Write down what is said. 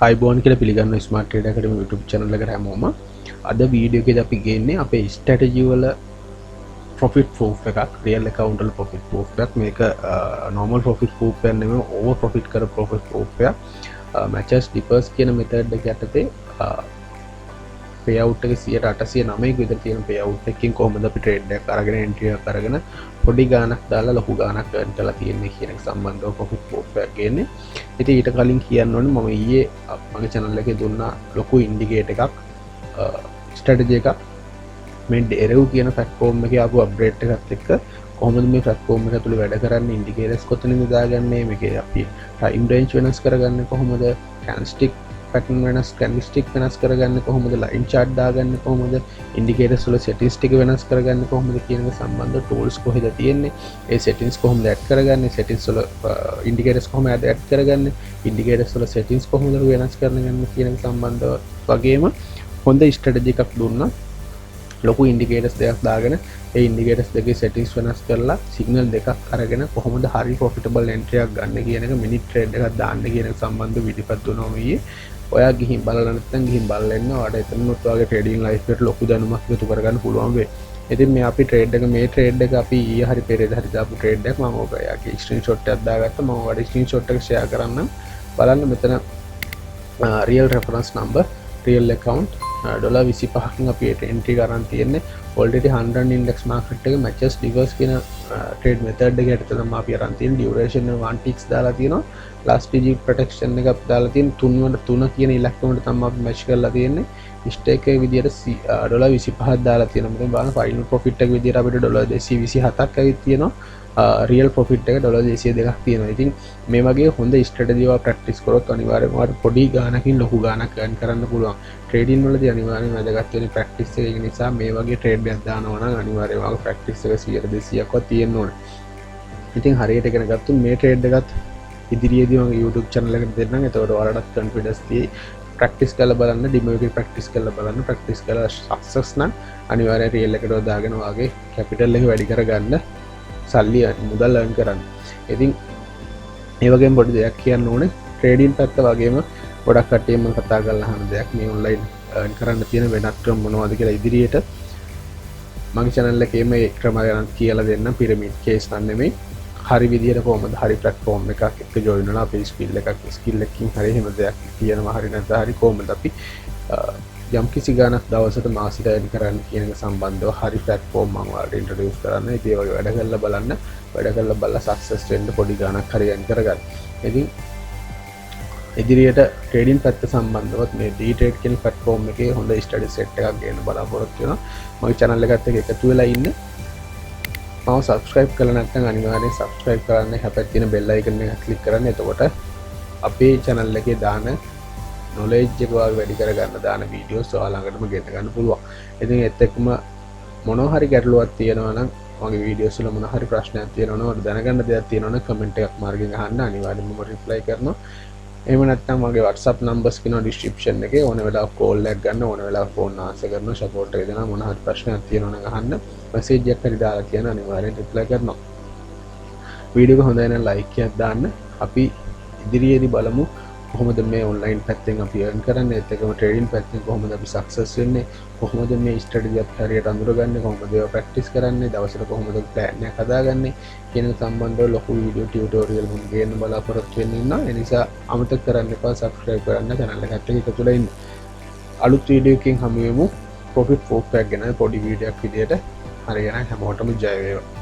අයිබෝන් කියලා පිළිගන්න ස්මාර්ට් ට්‍රේඩර් අකාඩමි YouTube channel එකට හැමෝම අද වීඩියෝ එකේදී අපි ගේන්නේ අපේ ස්ට්‍රැටජි වල profit proof එකක් real account වල profit proof එකක් මේක normal profit proof එක නෙමෙයි over profit කර profit proof එක matches dippers කියන method එක යටතේ payout එක 809ක විතර තියෙන payout එකකින් කොහොමද අපි trade එකක් අරගෙන entry එකක් අරගෙන පොඩි ගාණක් දාලා ලොකු ගාණක් earn කරලා තියෙන්නේ කියන එක සම්බන්ධව profit proof එකක් ගේන්නේ. ඉතින් ඊට කලින් කියන්න ඕනේ මම ඊයේ මගේ channel එකේ දුන්නා ලොකු indicator එකක් strategy එකක් මේ Derev කියන platform එකේ ආපු update එකත් එක්ක කොහොමද මේ platform එක ඇතුලේ වැඩ කරන්නේ indicators කොතනින්ද දාගන්නේ මේකේ අපි time range වෙනස් කරගන්නේ කොහොමද candlestick pattern වෙනස් candlestick වෙනස් කරගන්නේ කොහොමද line chart දාගන්නේ කොහොමද indicators වල settings ටික වෙනස් කරගන්නේ කොහොමද කියන එක සම්බන්ධ tools කොහෙද තියෙන්නේ ඒ settings කොහොමද add කරගන්නේ settings වල indicators කොහොමද add කරගන්නේ indicators වල settings කොහොමද වෙනස් කරගන්නේ කියන එක සම්බන්ධව වගේම හොඳ strategy එකක් දුන්නා ලොකු indicators දෙකක් දාගෙන ඒ indicators දෙකේ settings වෙනස් කරලා signal දෙකක් අරගෙන කොහොමද හරි profitable entry එකක් ගන්න කියන එක minute trade එකක් දාන්න කියන එක සම්බන්ධ වීඩියෝ එකක් දුන්නා මේ ඔයා ගිහින් බලලා නැත්නම් ගිහින් බලලා ඉන්න ඔයාලට එතනොත් ඔයාගේ trading life එකට ලොකු දැනුමක් එකතු කරගන්න පුළුවන් වෙයි. ඉතින් මේ අපි trade එක මේ trade එක අපි ඊයේ හරි පෙරේද හරි දාපු trade එකක් මම ඔබ යාගේ screenshot එකක් දාගත්තා මම ඔයාලට screenshot එක share කරන්නම්. බලන්න මෙතන real reference number real account $25කින් අපි entry කරන් තියෙන්නේ already 100 index market එක matches diverse කියන trade method එක යටතේ තමයි අපි අරන් තියෙන්නේ duration 1 ticks දාලා තියෙනවා last digit protection එක අපි දාලා තියෙන 3 කියන ඉලක්කමට තමයි අපි match කරලා තියෙන්නේ stake එක විදියට $25ක් දාලා තියෙනවා මොකද බලන්න final profit එක විදියට අපිට $227ක් ඇවිත් තියෙනවා real profit එක $202ක් තියෙනවා. ඉතින් මේ වගේ හොඳ strategy එක practice කරොත් අනිවාර්යයෙන්ම ඔයාලට පොඩි ගාණකින් ලොකු ගාණක් earn කරන්න පුළුවන්. trading වලදී අනිවාර්යයෙන්ම වැදගත් වෙන්නේ practice එක. ඒ නිසා මේ වගේ trade එකක් දානවා නම් අනිවාර්යයෙන්ම ඔයාගේ practice එක 100-200ක්වත් තියෙන්න ඕනේ. ඉතින් හරියට ඉගෙන ගත්තොත් මේ trade එකත් ඉදිරියේදී මගේ YouTube channel එකට දෙන්නම්. එතකොට ඔයාලටත් confidence තියෙයි. practice කරලා බලන්න demo එකේ practice කරලා බලන්න practice කරලා success නම් අනිවාර්යයෙන් real එකට දාගෙන ඔයාගේ capital එක වැඩි කරගන්න සල්ලි මුදල් earn කරන්න. ඉතින් ඒ වගේම පොඩි දෙයක් කියන්න ඕනේ trading පැත්ත වගේම ගොඩක් කට්ටිය මම කතා කරලා අහන දෙයක් මේ online earn කරන්න තියෙන වෙනත් ක්‍රම මොනවද කියලා ඉදිරියට මගේ channel එකේ මේ ක්‍රම ගැන කියලා දෙන්නම් pyramid case නම් නෙමෙයි. හරි විදියට කොහොමද හරි platform එකක් එක්ක join වෙලා අපේ skill එකකින් හරි එහෙම දෙයක් කියනවා හරි නැත්නම් හරි කොහොමද අපි යම් කිසි ගානක් දවසට මාසික earn කරන්න කියන එක සම්බන්ධව හරි platform මම ඔයාලට introduce කරන්න. ඉතින් ඒ වගේ වැඩ කරලා බලන්න. වැඩ කරලා බලලා success වෙන්න පොඩි ගානක් හරි earn කරගන්න. ඉතින් ඉදිරියට trading පැත්ත සම්බන්ධවත් මේ D-Trade කියන platform එකේ හොඳ study set එකක් ගන්න බලාපොරොත්තු වෙනවා. මගේ channel එකත් එක්ක එකතු වෙලා ඉන්න. මම subscribe කරලා නැත්නම් අනිවාර්යෙන් subscribe කරන්න. හැපැත් තියෙන bell icon එක click කරන්න. එතකොට අපේ channel එකේ දාන knowledge එක වැඩි කරගන්න දාන වීඩියෝස් ඔයාලා ළඟටම ගෙන්න ගන්න පුළුවන්. ඉතින් ඒත් එක්කම මොනවා හරි ගැටලුවක් තියෙනවා නම් මගේ වීඩියෝස් වල මොනවා හරි ප්‍රශ්නයක් තියෙනවා නම් ඔයාලා දැනගන්න දෙයක් තියෙනවා නම් කමෙන්ට් එකක් මාර්ගෙන් අහන්න අනිවාර්යෙන්ම මම reply කරනවා. එහෙම නැත්නම් මගේ WhatsApp numbers කියනවා description එකේ ඕන වෙලාවක call එකක් ගන්න ඕන වෙලාවක phone answer කරනවා support එක දෙනවා මොනවා හරි ප්‍රශ්නයක් තියෙනවා නම් අහන්න message එකක් හරි දාලා කියන අනිවාර්යෙන් reply කරනවා. වීඩියෝ එක හොඳයි නම් like එකක් දාන්න. අපි ඉදිරියේදී බලමු කොහොමද මේ online පැත්තෙන් අපි earn කරන්නේ ඒත් එක්කම trading පැත්තෙන් කොහොමද අපි success වෙන්නේ කොහොමද මේ strategy එක හරියට අඳුරගන්නේ කොහොමද ඒවා practice කරන්නේ දවසට කොහොමද plan එක හදාගන්නේ කියන සම්බන්ධව ලොකු වීඩියෝ ටියුටෝරියල් මම ගේන්න බලාපොරොත්තු වෙන්නේ ඉන්නවා. ඒ නිසා අමතක කරන්න එපා subscribe කරන්න channel එකට එකතු වෙලා ඉන්න. අලුත් වීඩියෝ එකකින් හමු වෙමු. profit proof එකක් ගැන පොඩි වීඩියෝක් විදියට හරියනම් හැමෝටම ජය වේවා.